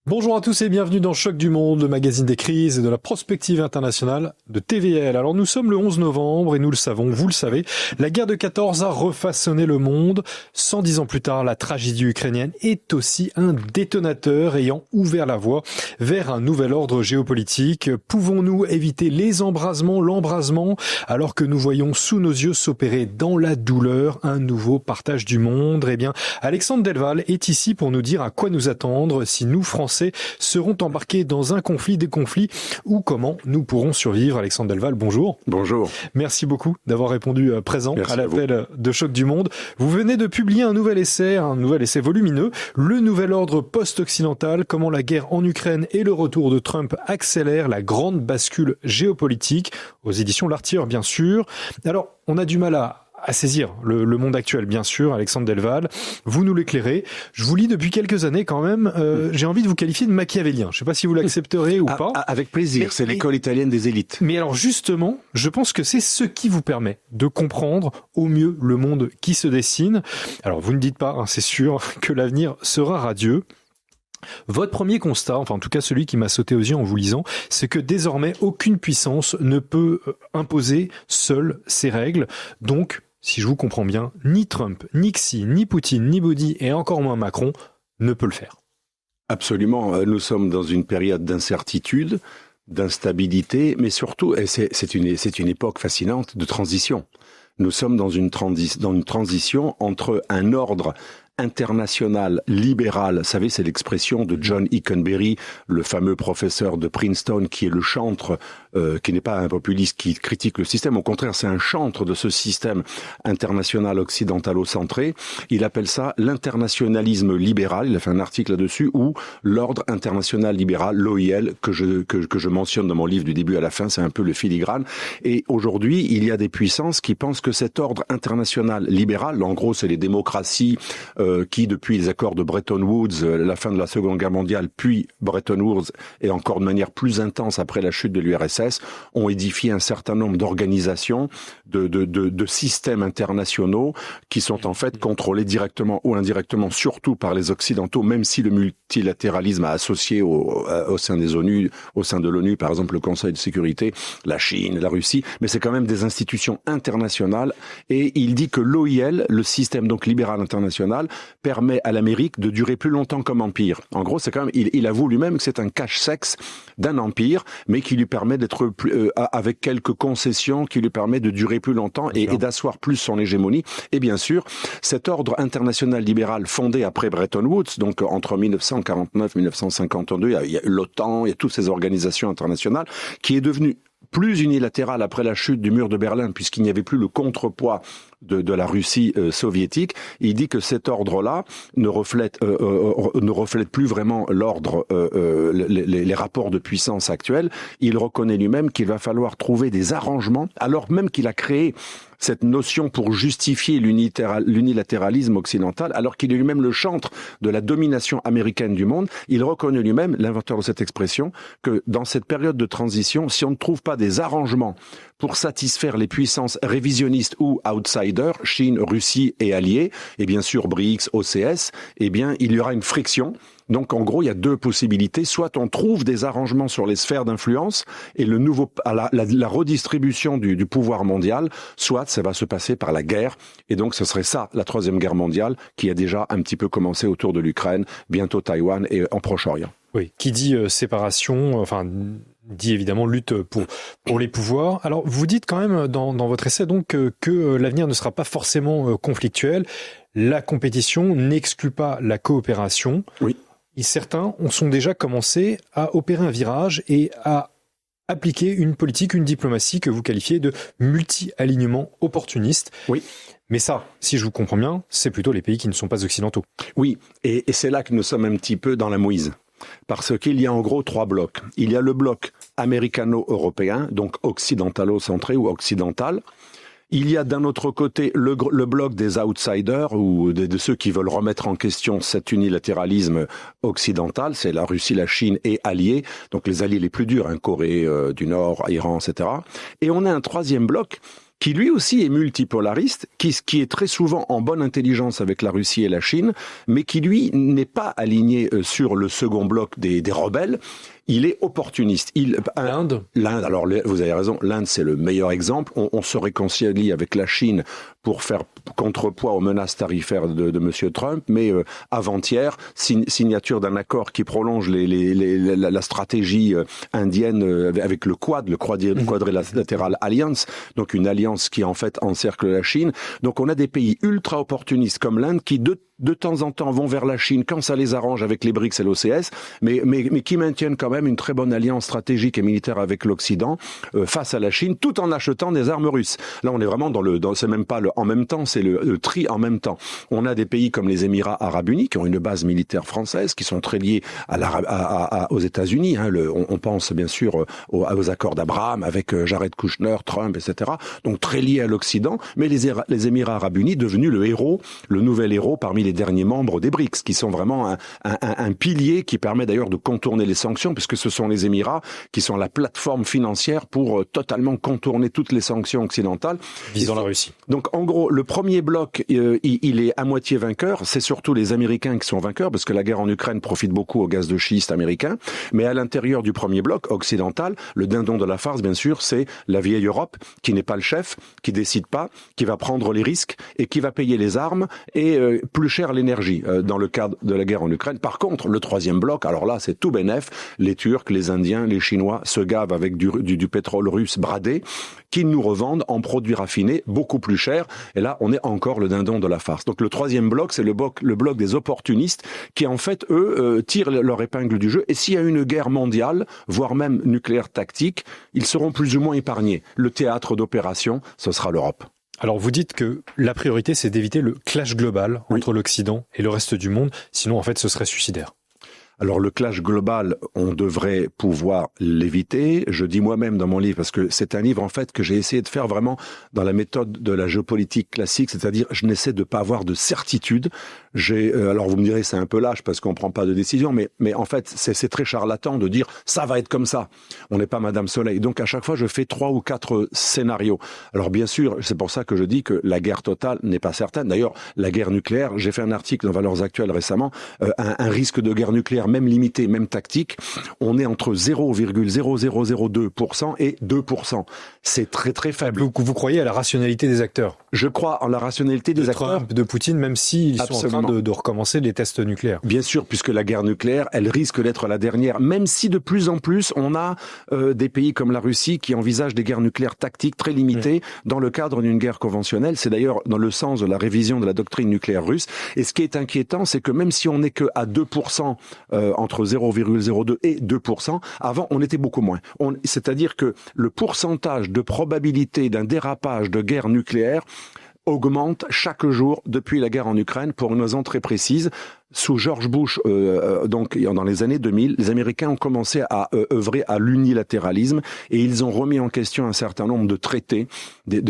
Bonjour à tous et bienvenue dans Choc du Monde, le magazine des crises et de la prospective internationale de TVL. Alors nous sommes le 11 novembre et nous le savons, vous le savez, la guerre de 14 a refaçonné le monde. 110 ans plus tard, la tragédie ukrainienne est aussi un détonateur ayant ouvert la voie vers un nouvel ordre géopolitique. Pouvons-nous éviter les embrasements, l'embrasement, alors que nous voyons sous nos yeux s'opérer dans la douleur un nouveau partage du monde? Eh bien, Alexandre Delval est ici pour nous dire à quoi nous attendre si nous, Français, seront embarqués dans un conflit, des conflits, ou comment nous pourrons survivre. Alexandre Delval, bonjour. Bonjour. Merci beaucoup d'avoir répondu présent à l'appel de Choc du Monde. Vous venez de publier un nouvel essai volumineux, Le nouvel ordre post-occidental, comment la guerre en Ukraine et le retour de Trump accélèrent la grande bascule géopolitique, aux éditions L'Artilleur, bien sûr. Alors, on a du mal à saisir le monde actuel, bien sûr, Alexandre Delval. Vous nous l'éclairez. Je vous lis depuis quelques années quand même. J'ai envie de vous qualifier de machiavélien. Je ne sais pas si vous l'accepterez ou pas. Avec plaisir, c'est l'école italienne des élites. Mais alors justement, je pense que c'est ce qui vous permet de comprendre au mieux le monde qui se dessine. Alors vous ne dites pas, c'est sûr, que l'avenir sera radieux. Votre premier constat, enfin en tout cas celui qui m'a sauté aux yeux en vous lisant, c'est que désormais aucune puissance ne peut imposer seule ses règles. Donc, si je vous comprends bien, ni Trump, ni Xi, ni Poutine, ni Modi et encore moins Macron ne peut le faire. Absolument. Nous sommes dans une période d'incertitude, d'instabilité, mais surtout, et c'est une époque fascinante de transition. Nous sommes dans une transition entre un ordre international libéral, vous savez, c'est l'expression de John Hickenberry, le fameux professeur de Princeton, qui est le chantre, qui n'est pas un populiste qui critique le système, au contraire, c'est un chantre de ce système international occidentalo-centré. Il appelle ça l'internationalisme libéral, il a fait un article là-dessus, ou l'ordre international libéral, l'OIL, que je mentionne dans mon livre du début à la fin, c'est un peu le filigrane. Et aujourd'hui, il y a des puissances qui pensent que cet ordre international libéral, en gros, c'est les démocraties, qui, depuis les accords de Bretton Woods, la fin de la Seconde Guerre mondiale, puis Bretton Woods, et encore de manière plus intense après la chute de l'URSS, ont édifié un certain nombre d'organisations, de systèmes internationaux, qui sont en fait contrôlés directement ou indirectement, surtout par les Occidentaux, même si le multilatéralisme a associé au sein des ONU, au sein de l'ONU, par exemple le Conseil de sécurité, la Chine, la Russie, mais c'est quand même des institutions internationales, et il dit que l'OIL, le système donc libéral international, permet à l'Amérique de durer plus longtemps comme empire. En gros, c'est quand même, il avoue lui-même que c'est un cache-sexe d'un empire, mais qui lui permet d'être avec quelques concessions, qui lui permet de durer plus longtemps et d'asseoir plus son hégémonie. Et bien sûr, cet ordre international libéral fondé après Bretton Woods, donc entre 1949 et 1952, il y a l'OTAN, il y a toutes ces organisations internationales, qui est devenu plus unilatéral après la chute du mur de Berlin, puisqu'il n'y avait plus le contrepoids de la Russie soviétique. Il dit que cet ordre-là ne reflète plus vraiment l'ordre, les rapports de puissance actuels. Il reconnaît lui-même qu'il va falloir trouver des arrangements, alors même qu'il a créé cette notion pour justifier l'unilatéralisme occidental, alors qu'il est lui-même le chantre de la domination américaine du monde. Il reconnaît lui-même, l'inventeur de cette expression, que dans cette période de transition, si on ne trouve pas des arrangements pour satisfaire les puissances révisionnistes ou outsiders, Chine, Russie et alliés, et bien sûr BRICS, OCS, eh bien, il y aura une friction. Donc, en gros, il y a deux possibilités. Soit on trouve des arrangements sur les sphères d'influence et la redistribution du pouvoir mondial, soit ça va se passer par la guerre. Et donc, ce serait ça, la Troisième Guerre mondiale, qui a déjà un petit peu commencé autour de l'Ukraine, bientôt Taïwan et en Proche-Orient. Oui, qui dit séparation, dit évidemment lutte pour les pouvoirs. Alors, vous dites quand même dans votre essai donc que l'avenir ne sera pas forcément conflictuel. La compétition n'exclut pas la coopération. Oui. Et certains sont déjà commencé à opérer un virage et à appliquer une politique, une diplomatie que vous qualifiez de multi-alignement opportuniste. Oui. Mais ça, si je vous comprends bien, c'est plutôt les pays qui ne sont pas occidentaux. Oui, et c'est là que nous sommes un petit peu dans la mouise. Parce qu'il y a en gros trois blocs. Il y a le bloc américano-européen, donc occidentalo-centré ou occidental. Il y a d'un autre côté le bloc des outsiders ou de ceux qui veulent remettre en question cet unilatéralisme occidental, c'est la Russie, la Chine et alliés, donc les alliés les plus durs, Corée du Nord, Iran, etc. Et on a un troisième bloc qui lui aussi est multipolariste, qui est très souvent en bonne intelligence avec la Russie et la Chine, mais qui lui n'est pas aligné sur le second bloc des rebelles. Il est opportuniste. L'Inde, alors vous avez raison, l'Inde c'est le meilleur exemple. On se réconcilie avec la Chine pour faire contrepoids aux menaces tarifaires de Monsieur Trump, mais avant-hier, signature d'un accord qui prolonge la stratégie indienne avec le Quadrilateral Alliance, donc une alliance qui en fait encercle la Chine. Donc on a des pays ultra opportunistes comme l'Inde qui de temps en temps vont vers la Chine quand ça les arrange avec les BRICS et l'OCS, mais qui maintiennent quand même une très bonne alliance stratégique et militaire avec l'Occident face à la Chine, tout en achetant des armes russes. Là, on est vraiment c'est même pas le en même temps, c'est le tri en même temps. On a des pays comme les Émirats Arabes Unis qui ont une base militaire française, qui sont très liés aux États-Unis. Hein, on pense bien sûr aux accords d'Abraham avec Jared Kushner, Trump, etc. Donc très liés à l'Occident, mais les Émirats Arabes Unis devenus le nouvel héros parmi les derniers membres des BRICS, qui sont vraiment un pilier qui permet d'ailleurs de contourner les sanctions, puisque ce sont les Émirats qui sont la plateforme financière pour totalement contourner toutes les sanctions occidentales. Visant la Russie. Donc en gros, le premier bloc, il est à moitié vainqueur. C'est surtout les Américains qui sont vainqueurs, parce que la guerre en Ukraine profite beaucoup au gaz de schiste américain. Mais à l'intérieur du premier bloc occidental, le dindon de la farce, bien sûr, c'est la vieille Europe, qui n'est pas le chef, qui décide pas, qui va prendre les risques et qui va payer les armes et plus cher l'énergie dans le cadre de la guerre en Ukraine. Par contre, le troisième bloc, alors là, c'est tout bénef. Les Turcs, les Indiens, les Chinois se gavent avec du pétrole russe bradé, qu'ils nous revendent en produits raffinés beaucoup plus cher. Et là, on est encore le dindon de la farce. Donc le troisième bloc, c'est le bloc des opportunistes qui, en fait, eux, tirent leur épingle du jeu. Et s'il y a une guerre mondiale, voire même nucléaire tactique, ils seront plus ou moins épargnés. Le théâtre d'opération, ce sera l'Europe. Alors vous dites que la priorité, c'est d'éviter le clash global entre l'Occident et le reste du monde. Sinon, en fait, ce serait suicidaire. Alors le clash global, on devrait pouvoir l'éviter. Je dis moi-même dans mon livre, parce que c'est un livre en fait que j'ai essayé de faire vraiment dans la méthode de la géopolitique classique, c'est-à-dire je n'essaie de pas avoir de certitude. Alors vous me direz c'est un peu lâche parce qu'on prend pas de décision, mais en fait c'est très charlatan de dire ça va être comme ça. On n'est pas Madame Soleil. Donc à chaque fois je fais 3 ou 4 scénarios. Alors bien sûr, c'est pour ça que je dis que la guerre totale n'est pas certaine. D'ailleurs, la guerre nucléaire, j'ai fait un article dans Valeurs Actuelles récemment, un risque de guerre nucléaire même limité, même tactique, on est entre 0,0002% et 2%. C'est très très faible. Vous croyez à la rationalité des acteurs? Je crois en la rationalité des acteurs. Trump, de Poutine, même s'ils sont en train de recommencer les tests nucléaires. Bien sûr, puisque la guerre nucléaire, elle risque d'être la dernière, même si de plus en plus, on a des pays comme la Russie qui envisagent des guerres nucléaires tactiques très limitées dans le cadre d'une guerre conventionnelle. C'est d'ailleurs dans le sens de la révision de la doctrine nucléaire russe. Et ce qui est inquiétant, c'est que même si on n'est que à 2%, entre 0,02 et 2%, avant on était beaucoup moins. C'est-à-dire que le pourcentage de probabilité d'un dérapage de guerre nucléaire augmente chaque jour depuis la guerre en Ukraine pour une raison très précise. Sous George Bush, donc dans les années 2000, les Américains ont commencé à œuvrer à l'unilatéralisme et ils ont remis en question un certain nombre de traités,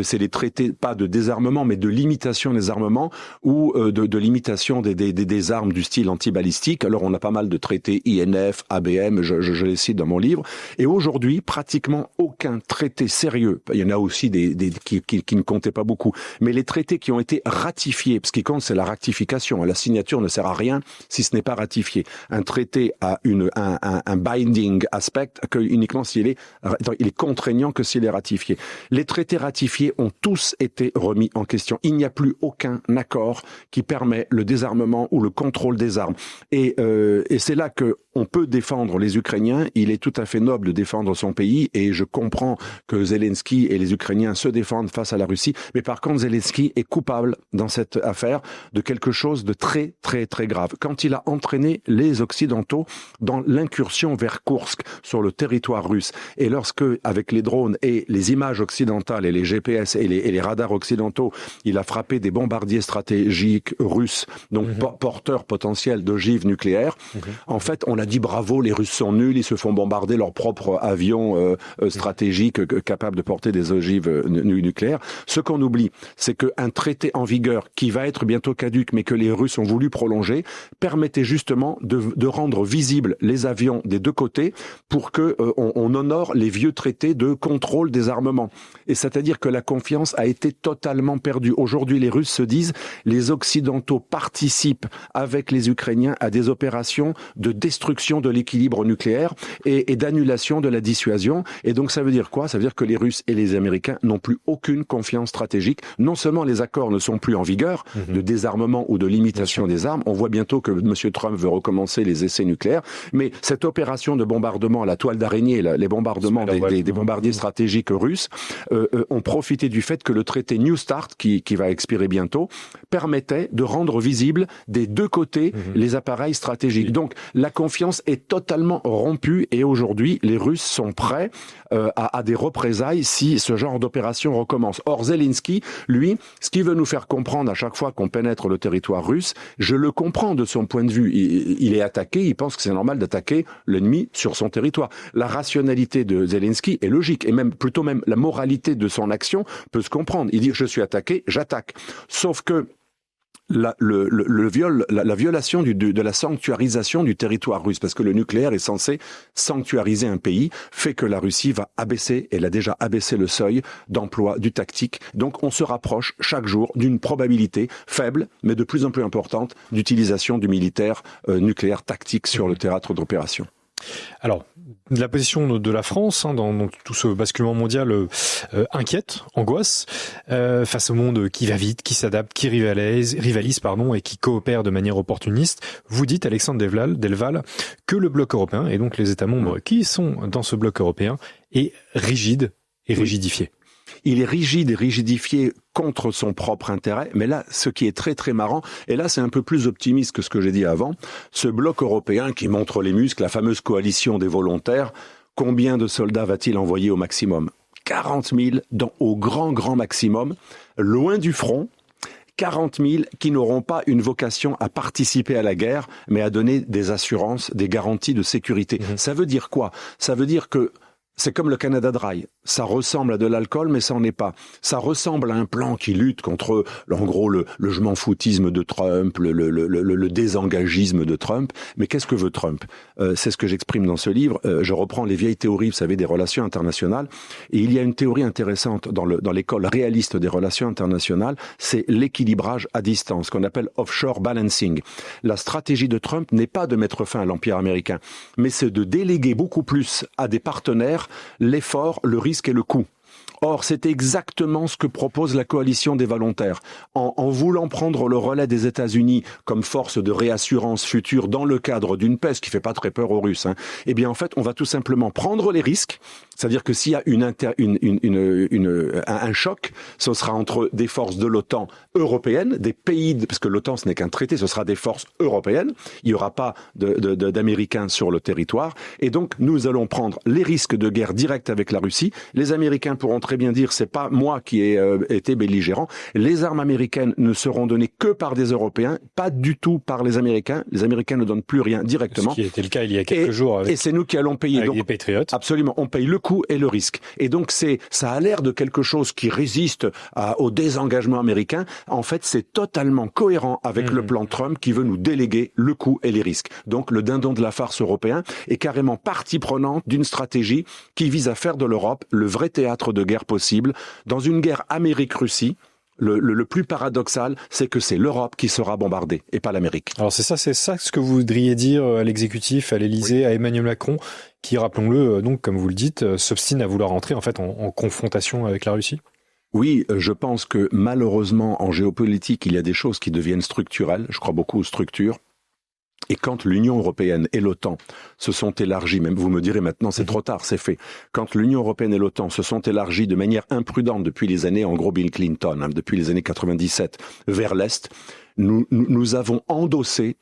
c'est des traités pas de désarmement mais de limitation des armements ou de limitation des armes du style antibalistique. Alors on a pas mal de traités INF, ABM, je les cite dans mon livre. Et aujourd'hui, pratiquement aucun traité sérieux, il y en a aussi qui ne comptaient pas beaucoup, mais les traités qui ont été ratifiés, ce qui compte c'est la ratification, la signature ne sert à rien si ce n'est pas ratifié. Un traité a un binding aspect que uniquement s'il est contraignant que s'il est ratifié. Les traités ratifiés ont tous été remis en question. Il n'y a plus aucun accord qui permet le désarmement ou le contrôle des armes. Et c'est là que on peut défendre les Ukrainiens. Il est tout à fait noble de défendre son pays et je comprends que Zelensky et les Ukrainiens se défendent face à la Russie. Mais par contre, Zelensky est coupable dans cette affaire de quelque chose de très, très, très grave. Quand il a entraîné les Occidentaux dans l'incursion vers Koursk, sur le territoire russe, et lorsque, avec les drones et les images occidentales et les GPS et les radars occidentaux, il a frappé des bombardiers stratégiques russes, donc porteurs potentiels d'ogives nucléaires, en fait, on a dit bravo, les Russes sont nuls, ils se font bombarder leurs propres avions stratégiques capables de porter des ogives nucléaires. Ce qu'on oublie, c'est qu'un traité en vigueur qui va être bientôt caduc, mais que les Russes ont voulu prolonger, permettait justement de rendre visibles les avions des deux côtés pour que on honore les vieux traités de contrôle des armements. Et c'est-à-dire que la confiance a été totalement perdue. Aujourd'hui, les Russes se disent, les Occidentaux participent avec les Ukrainiens à des opérations de destruction de l'équilibre nucléaire et d'annulation de la dissuasion. Et donc ça veut dire quoi? Ça veut dire que les Russes et les Américains n'ont plus aucune confiance stratégique. Non seulement les accords ne sont plus en vigueur de désarmement ou de limitation des armes, on voit bientôt que M. Trump veut recommencer les essais nucléaires, mais cette opération de bombardement à la toile d'araignée, les bombardements des bombardiers stratégiques russes, ont profité du fait que le traité New Start, qui va expirer bientôt, permettait de rendre visibles des deux côtés les appareils stratégiques. Donc la confiance est totalement rompue et aujourd'hui les Russes sont prêts à des représailles si ce genre d'opération recommence. Or Zelensky, lui, ce qu'il veut nous faire comprendre à chaque fois qu'on pénètre le territoire russe, je le comprends de son point de vue. Il est attaqué, il pense que c'est normal d'attaquer l'ennemi sur son territoire. La rationalité de Zelensky est logique et même plutôt même la moralité de son action peut se comprendre. Il dit je suis attaqué, j'attaque. Sauf que la violation de la sanctuarisation du territoire russe, parce que le nucléaire est censé sanctuariser un pays, fait que la Russie va abaisser, elle a déjà abaissé le seuil d'emploi du tactique. Donc on se rapproche chaque jour d'une probabilité faible, mais de plus en plus importante, d'utilisation du militaire nucléaire tactique sur le théâtre d'opération. Alors, la position de la France dans tout ce basculement mondial inquiète, angoisse, face au monde qui va vite, qui s'adapte, qui rivalise, et qui coopère de manière opportuniste. Vous dites, Alexandre Delval, que le bloc européen, et donc les États membres qui sont dans ce bloc européen, est rigide et rigidifié. Il est rigide et rigidifié contre son propre intérêt, mais là, ce qui est très très marrant, et là c'est un peu plus optimiste que ce que j'ai dit avant, ce bloc européen qui montre les muscles, la fameuse coalition des volontaires, combien de soldats va-t-il envoyer au maximum? 40 000 au grand maximum, loin du front, 40 000 qui n'auront pas une vocation à participer à la guerre, mais à donner des assurances, des garanties de sécurité. Ça veut dire quoi? Ça veut dire que c'est comme le Canada Dry. Ça ressemble à de l'alcool, mais ça n'en est pas. Ça ressemble à un plan qui lutte contre, en gros, le je m'en foutisme de Trump, le désengagisme de Trump. Mais qu'est-ce que veut Trump? C'est ce que j'exprime dans ce livre. Je reprends les vieilles théories, vous savez, des relations internationales. Et il y a une théorie intéressante dans l'école réaliste des relations internationales, c'est l'équilibrage à distance, qu'on appelle offshore balancing. La stratégie de Trump n'est pas de mettre fin à l'empire américain, mais c'est de déléguer beaucoup plus à des partenaires l'effort, le risque et le coût. Or, c'est exactement ce que propose la coalition des volontaires. En voulant prendre le relais des États-Unis comme force de réassurance future dans le cadre d'une paix, ce qui fait pas très peur aux Russes, eh bien en fait, on va tout simplement prendre les risques. C'est-à-dire que s'il y a un choc, ce sera entre des forces de l'OTAN européennes, des pays, parce que l'OTAN ce n'est qu'un traité, ce sera des forces européennes. Il n'y aura pas d'Américains sur le territoire. Et donc, nous allons prendre les risques de guerre directe avec la Russie. Les Américains pourront très bien dire, c'est pas moi qui ai été belligérant. Les armes américaines ne seront données que par des Européens, pas du tout par les Américains. Les Américains ne donnent plus rien directement. Ce qui était le cas il y a quelques jours et c'est nous qui allons payer. Avec donc, les Patriots. Absolument, on paye le coût et le risque. Et donc ça a l'air de quelque chose qui résiste au désengagement américain. En fait, c'est totalement cohérent avec le plan Trump qui veut nous déléguer le coût et les risques. Donc le dindon de la farce européen est carrément partie prenante d'une stratégie qui vise à faire de l'Europe le vrai théâtre de guerre possible. Dans une guerre Amérique-Russie, le plus paradoxal, c'est que c'est l'Europe qui sera bombardée et pas l'Amérique. Alors c'est ça ce que vous voudriez dire à l'exécutif, à l'Élysée, à Emmanuel Macron, qui, rappelons-le, donc comme vous le dites, s'obstine à vouloir entrer en fait en confrontation avec la Russie? Oui, je pense que malheureusement en géopolitique, il y a des choses qui deviennent structurelles. Je crois beaucoup aux structures. Et quand l'Union européenne et l'OTAN se sont élargies, même vous me direz maintenant c'est trop tard, c'est fait. Quand l'Union européenne et l'OTAN se sont élargies de manière imprudente depuis les années, en gros Bill Clinton, depuis les années 97, vers l'Est, nous avons endossé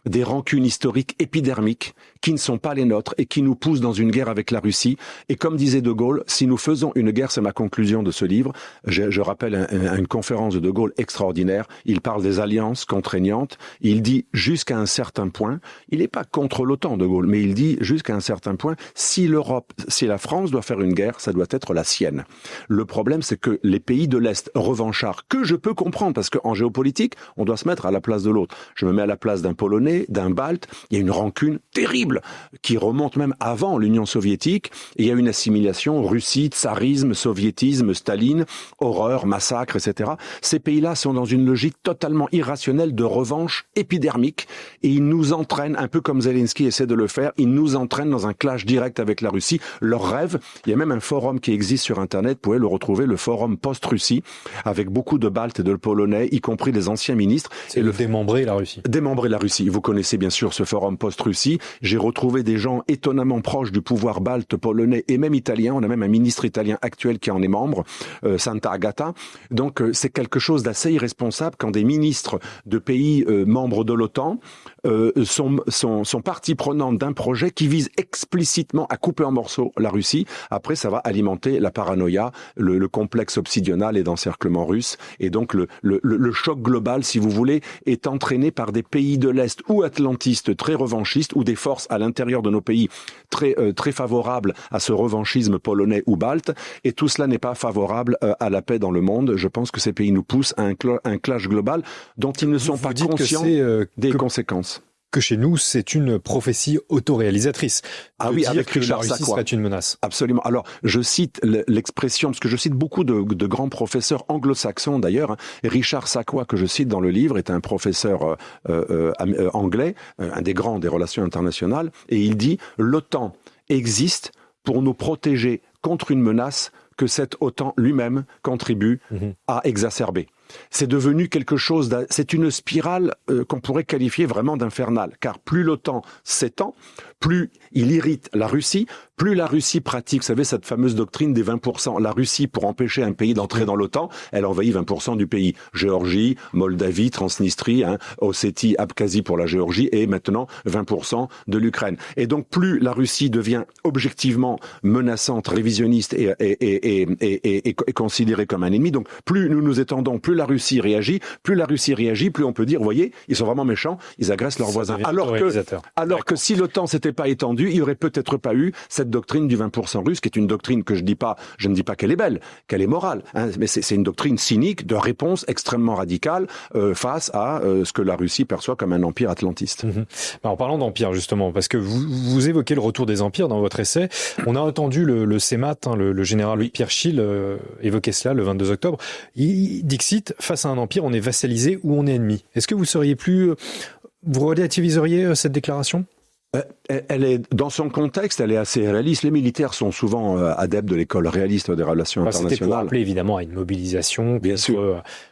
des rancunes historiques épidermiques qui ne sont pas les nôtres et qui nous poussent dans une guerre avec la Russie. Et comme disait De Gaulle, si nous faisons une guerre, c'est ma conclusion de ce livre, je rappelle une conférence de De Gaulle extraordinaire, il parle des alliances contraignantes, il dit jusqu'à un certain point, il n'est pas contre l'OTAN De Gaulle, mais il dit jusqu'à un certain point, si la France doit faire une guerre, ça doit être la sienne. Le problème, c'est que les pays de l'Est revanchards, que je peux comprendre, parce qu'en géopolitique, on doit se mettre à la place de l'autre. Je me mets à la place d'un Polonais, d'un Balte, il y a une rancune terrible qui remonte même avant l'Union soviétique, et il y a une assimilation, Russie, tsarisme, soviétisme, Staline, horreur, massacre, etc. Ces pays-là sont dans une logique totalement irrationnelle de revanche épidermique, et ils nous entraînent, un peu comme Zelensky essaie de le faire, ils nous entraînent dans un clash direct avec la Russie. Leur rêve, il y a même un forum qui existe sur Internet, vous pouvez le retrouver, le forum post-Russie, avec beaucoup de Baltes et de Polonais, y compris des anciens ministres. C'est le démembrer la Russie. Démembrer la Russie. Vous connaissez bien sûr ce forum post-Russie. J'ai retrouvé des gens étonnamment proches du pouvoir balte, polonais et même italien. On a même un ministre italien actuel qui en est membre, Santa Agata. Donc c'est quelque chose d'assez irresponsable quand des ministres de pays membres de l'OTAN sont partie prenante d'un projet qui vise explicitement à couper en morceaux la Russie. Après, ça va alimenter la paranoïa, le complexe obsidional et d'encerclement russe. Et donc le choc global, si vous voulez, est entraîné par des pays de l'Est ou atlantistes très revanchistes ou des forces à l'intérieur de nos pays très favorables à ce revanchisme polonais ou balte. Et tout cela n'est pas favorable à la paix dans le monde. Je pense que ces pays nous poussent à un clash global dont ils ne sont pas conscients des conséquences. Que chez nous, c'est une prophétie autoréalisatrice. Ah oui, avec Richard la Russie Sakwa. serait une menace. Absolument. Alors, je cite l'expression, parce que je cite beaucoup de grands professeurs anglo-saxons d'ailleurs. Richard Sakwa, que je cite dans le livre, est un professeur anglais, un des grands des relations internationales, et il dit « L'OTAN existe pour nous protéger contre une menace que cet OTAN lui-même contribue à exacerber ». C'est devenu quelque chose, c'est une spirale qu'on pourrait qualifier vraiment d'infernale, car plus l'OTAN s'étend, plus il irrite la Russie, plus la Russie pratique, vous savez, cette fameuse doctrine des 20%. La Russie, pour empêcher un pays d'entrer dans l'OTAN, elle envahit 20% du pays. Géorgie, Moldavie, Transnistrie, Ossétie, Abkhazie pour la Géorgie, et maintenant 20% de l'Ukraine. Et donc, plus la Russie devient objectivement menaçante, révisionniste et considérée comme un ennemi, donc plus nous nous étendons, plus la Russie réagit, plus on peut dire, vous voyez, ils sont vraiment méchants, ils agressent leurs voisins. Alors que si l'OTAN s'était pas étendu, il y aurait peut-être pas eu cette doctrine du 20% russe, qui est une doctrine que je ne dis pas qu'elle est belle, qu'elle est morale, mais c'est une doctrine cynique de réponse extrêmement radicale face à ce que la Russie perçoit comme un empire atlantiste. En parlant d'empire, justement, parce que vous évoquez le retour des empires dans votre essai, on a entendu le CEMAT, le général Pierre Schill évoquer cela le 22 octobre. Il dixit, face à un empire, on est vassalisé ou on est ennemi. Est-ce que vous relativiseriez cette déclaration ? Elle est, dans son contexte, elle est assez réaliste. Les militaires sont souvent adeptes de l'école réaliste des relations internationales. C'était pour appeler évidemment à une mobilisation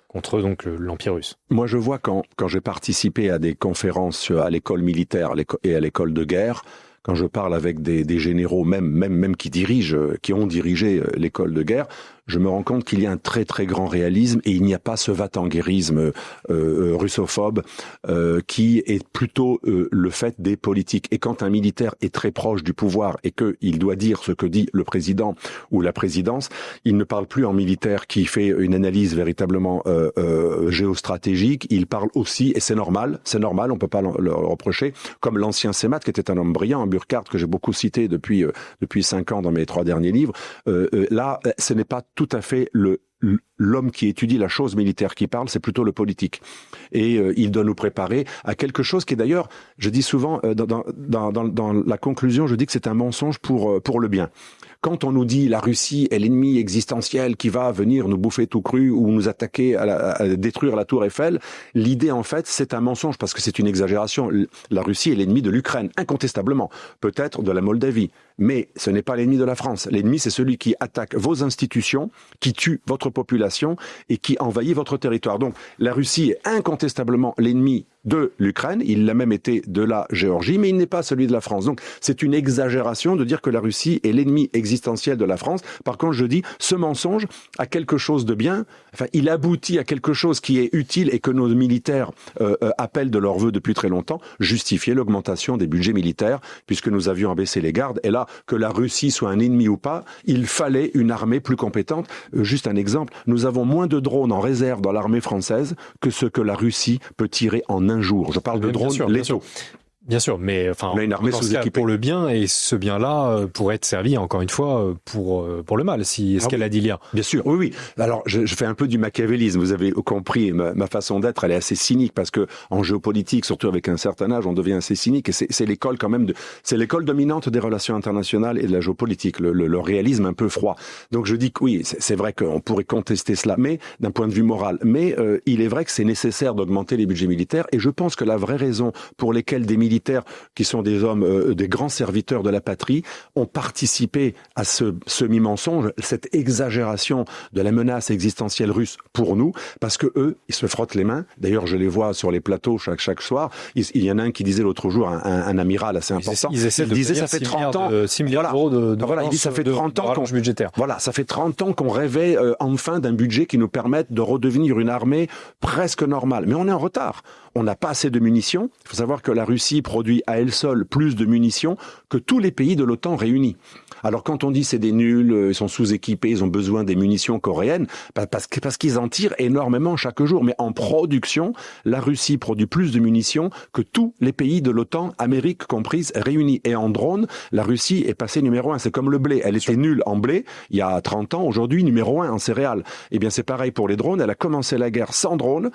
contre donc l'Empire russe. Moi, je vois quand j'ai participé à des conférences à l'école militaire et à l'école de guerre, quand je parle avec des généraux, même qui ont dirigé l'école de guerre, je me rends compte qu'il y a un très très grand réalisme et il n'y a pas ce va-t-en-guérisme russophobe qui est plutôt le fait des politiques. Et quand un militaire est très proche du pouvoir et qu'il doit dire ce que dit le président ou la présidence, il ne parle plus en militaire qui fait une analyse véritablement géostratégique, il parle aussi, et c'est normal, on peut pas le reprocher, comme l'ancien CEMAT qui était un homme brillant, Burkhardt, que j'ai beaucoup cité depuis 5 ans dans mes 3 derniers livres. Là, ce n'est pas tout à fait l'homme qui étudie la chose militaire qui parle, c'est plutôt le politique. Et il doit nous préparer à quelque chose qui est d'ailleurs, je dis souvent, dans la conclusion, je dis que c'est un mensonge pour le bien. Quand on nous dit la Russie est l'ennemi existentiel qui va venir nous bouffer tout cru ou nous attaquer à détruire la tour Eiffel, l'idée en fait c'est un mensonge parce que c'est une exagération. La Russie est l'ennemi de l'Ukraine, incontestablement, peut-être de la Moldavie, mais ce n'est pas l'ennemi de la France. L'ennemi c'est celui qui attaque vos institutions, qui tue votre population et qui envahit votre territoire. Donc la Russie est incontestablement l'ennemi de l'Ukraine, il l'a même été de la Géorgie, mais il n'est pas celui de la France. Donc c'est une exagération de dire que la Russie est l'ennemi existentiel de la France. Par contre, je dis, ce mensonge a quelque chose de bien, enfin, il aboutit à quelque chose qui est utile et que nos militaires appellent de leur vœu depuis très longtemps, justifier l'augmentation des budgets militaires, puisque nous avions abaissé les gardes. Et là, que la Russie soit un ennemi ou pas, il fallait une armée plus compétente. Juste un exemple, nous avons moins de drones en réserve dans l'armée française que ce que la Russie peut tirer en un jour. Je parle de drones létaux. Bien sûr, mais enfin, on a une armée sous-équipée pour le bien, et ce bien-là pourrait être servi, encore une fois, pour le mal, si ce qu'elle a dit Lia. Bien sûr, oui. Alors, je fais un peu du machiavélisme. Vous avez compris, ma façon d'être, elle est assez cynique, parce que en géopolitique, surtout avec un certain âge, on devient assez cynique, et c'est l'école quand même c'est l'école dominante des relations internationales et de la géopolitique, le réalisme un peu froid. Donc, je dis que oui, c'est vrai qu'on pourrait contester cela, mais d'un point de vue moral. Mais il est vrai que c'est nécessaire d'augmenter les budgets militaires, et je pense que la vraie raison pour lesquelles des militaires qui sont des hommes, des grands serviteurs de la patrie, ont participé à ce semi-mensonge, cette exagération de la menace existentielle russe pour nous, parce que eux, ils se frottent les mains. D'ailleurs, je les vois sur les plateaux chaque soir. Il y en a un qui disait l'autre jour, un amiral assez important. Ils essaient de disait, ça fait 30 ans, 6 milliards d'euros de voilà, il dit, ça fait 30 ans budgétaire. Voilà, ça fait 30 ans qu'on rêvait enfin d'un budget qui nous permette de redevenir une armée presque normale. Mais on est en retard. On n'a pas assez de munitions. Il faut savoir que la Russie produit à elle seule plus de munitions que tous les pays de l'OTAN réunis. Alors quand on dit c'est des nuls, ils sont sous-équipés, ils ont besoin des munitions coréennes, parce qu'ils en tirent énormément chaque jour. Mais en production, la Russie produit plus de munitions que tous les pays de l'OTAN, Amérique comprise, réunis. Et en drone, la Russie est passée numéro 1. C'est comme le blé. Elle était nulle en blé il y a 30 ans. Aujourd'hui, numéro 1 en céréales. Eh bien, c'est pareil pour les drones. Elle a commencé la guerre sans drone,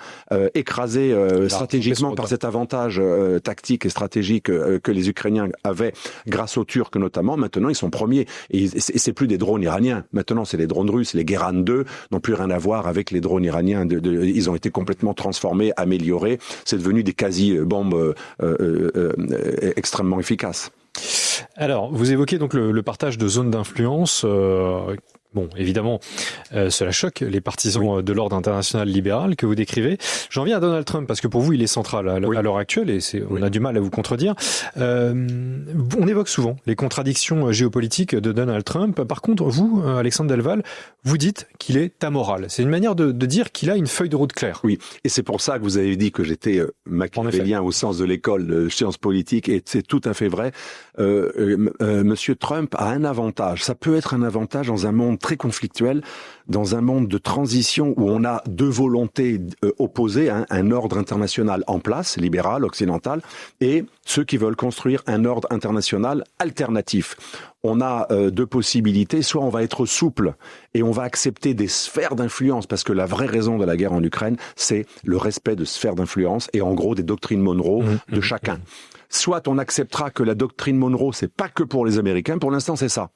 écrasée stratégiquement par cet avantage tactique et stratégique que les Ukrainiens avaient grâce aux Turcs notamment. Maintenant, ils sont premiers. Et c'est plus des drones iraniens. Maintenant, c'est les drones russes. Les Guéran 2 n'ont plus rien à voir avec les drones iraniens. Ils ont été complètement transformés, améliorés. C'est devenu des quasi-bombes extrêmement efficaces. Alors, vous évoquez donc le partage de zones d'influence. Bon, évidemment, cela choque les partisans de l'ordre international libéral que vous décrivez. J'en viens à Donald Trump, parce que pour vous, il est central à l'heure actuelle, et on a du mal à vous contredire. On évoque souvent les contradictions géopolitiques de Donald Trump. Par contre, vous, Alexandre Delval, vous dites qu'il est amoral. C'est une manière de dire qu'il a une feuille de route claire. Oui, et c'est pour ça que vous avez dit que j'étais machiavélien au sens de l'école de sciences politiques, et c'est tout à fait vrai. Monsieur Trump a un avantage. Ça peut être un avantage dans un monde très conflictuel, dans un monde de transition où on a deux volontés opposées, un ordre international en place, libéral, occidental, et ceux qui veulent construire un ordre international alternatif. On a deux possibilités, soit on va être souple et on va accepter des sphères d'influence, parce que la vraie raison de la guerre en Ukraine, c'est le respect de sphères d'influence et en gros des doctrines Monroe de chacun. Soit on acceptera que la doctrine Monroe, c'est pas que pour les Américains, pour l'instant c'est ça.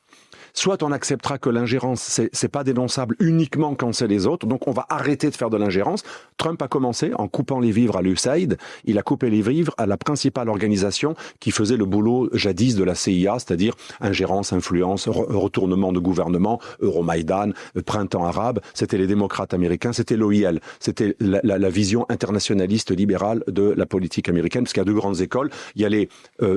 Soit on acceptera que l'ingérence, c'est pas dénonçable uniquement quand c'est les autres, donc on va arrêter de faire de l'ingérence. Trump a commencé en coupant les vivres à l'USAID, il a coupé les vivres à la principale organisation qui faisait le boulot jadis de la CIA, c'est-à-dire ingérence, influence, retournement de gouvernement, Euromaïdan, printemps arabe, c'était les démocrates américains, c'était l'OIL, c'était la vision internationaliste libérale de la politique américaine, parce qu'il y a deux grandes écoles, il y a les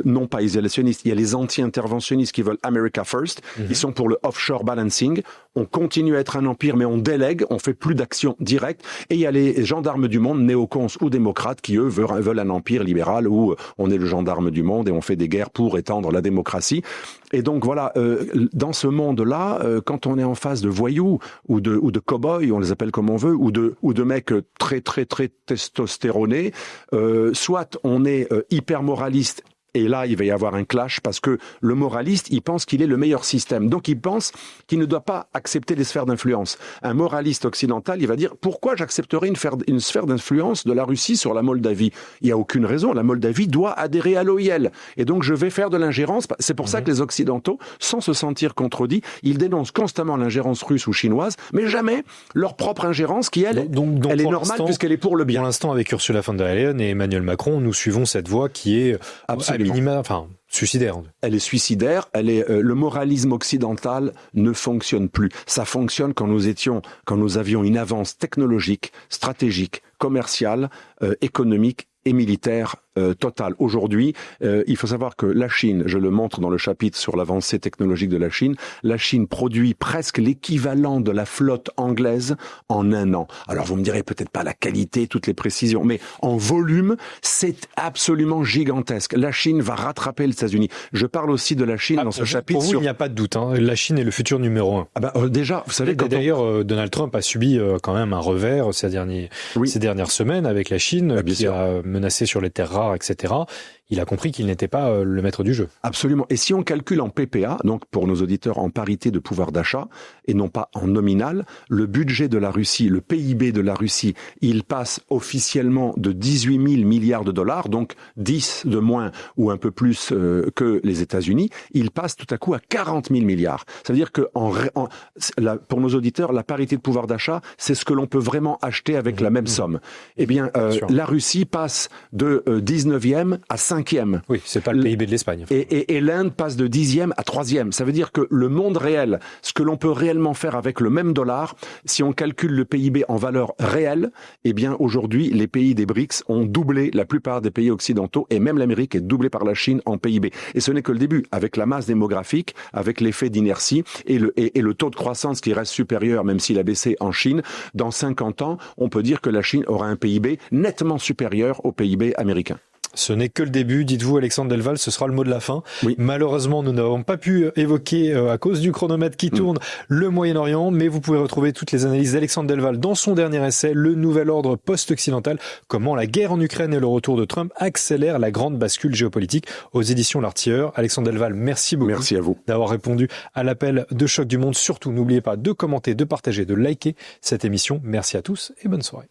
non pas isolationnistes, il y a les anti-interventionnistes qui veulent America First, ils sont pour le offshore balancing, on continue à être un empire mais on délègue, on fait plus d'actions directes, et il y a les gendarmes du monde, néocons ou démocrates, qui eux veulent un empire libéral où on est le gendarme du monde et on fait des guerres pour étendre la démocratie. Et donc voilà, dans ce monde-là, quand on est en face de voyous ou de cow-boys, on les appelle comme on veut, ou de mecs très très très testostéronés, soit on est hyper moraliste. Et là, il va y avoir un clash parce que le moraliste, il pense qu'il est le meilleur système. Donc, il pense qu'il ne doit pas accepter les sphères d'influence. Un moraliste occidental, il va dire « Pourquoi j'accepterais une sphère d'influence de la Russie sur la Moldavie ?» Il n'y a aucune raison. La Moldavie doit adhérer à l'OIL. Et donc, je vais faire de l'ingérence. C'est pour ça que les Occidentaux, sans se sentir contredits, ils dénoncent constamment l'ingérence russe ou chinoise, mais jamais leur propre ingérence qui, elle est normale puisqu'elle est pour le bien. Pour l'instant, avec Ursula von der Leyen et Emmanuel Macron, nous suivons cette voie qui est suicidaire. Elle est suicidaire. Le moralisme occidental ne fonctionne plus. Ça fonctionne quand nous avions une avance technologique, stratégique, commerciale, économique et militaire totale. Aujourd'hui, il faut savoir que la Chine, je le montre dans le chapitre sur l'avancée technologique de la Chine produit presque l'équivalent de la flotte anglaise en un an. Alors vous me direz peut-être pas la qualité, toutes les précisions, mais en volume, c'est absolument gigantesque. La Chine va rattraper les États-Unis. Je parle aussi de la Chine dans ce chapitre. Pour vous, il n'y a pas de doute. La Chine est le futur numéro 1. Déjà, vous savez... D'ailleurs, Donald Trump a subi quand même un revers ces dernières semaines avec la Chine, qui a menacé sur les terres rares, etc. Il a compris qu'il n'était pas le maître du jeu. Absolument. Et si on calcule en PPA, donc pour nos auditeurs en parité de pouvoir d'achat, et non pas en nominal, le budget de la Russie, le PIB de la Russie, il passe officiellement de 18 000 milliards de dollars, donc 10 de moins ou un peu plus que les États-Unis, il passe tout à coup à 40 000 milliards. Ça veut dire que pour nos auditeurs, la parité de pouvoir d'achat, c'est ce que l'on peut vraiment acheter avec la même somme. Eh bien, la Russie passe de 19e à 5e. Oui, c'est pas le PIB de l'Espagne. Et l'Inde passe de 10e à 3e. Ça veut dire que le monde réel, ce que l'on peut réellement faire avec le même dollar, si on calcule le PIB en valeur réelle, eh bien aujourd'hui, les pays des BRICS ont doublé la plupart des pays occidentaux et même l'Amérique est doublée par la Chine en PIB. Et ce n'est que le début, avec la masse démographique, avec l'effet d'inertie et le taux de croissance qui reste supérieur, même s'il a baissé en Chine. Dans 50 ans, on peut dire que la Chine aura un PIB nettement supérieur au PIB américain. Ce n'est que le début, dites-vous Alexandre Delval, ce sera le mot de la fin. Oui. Malheureusement, nous n'avons pas pu évoquer, à cause du chronomètre qui tourne, le Moyen-Orient, mais vous pouvez retrouver toutes les analyses d'Alexandre Delval dans son dernier essai, Le Nouvel Ordre Post-Occidental, comment la guerre en Ukraine et le retour de Trump accélèrent la grande bascule géopolitique, aux éditions L'Artilleur. Alexandre Delval, merci beaucoup. Merci à vous d'avoir répondu à l'appel de Choc du Monde. Surtout, n'oubliez pas de commenter, de partager, de liker cette émission. Merci à tous et bonne soirée.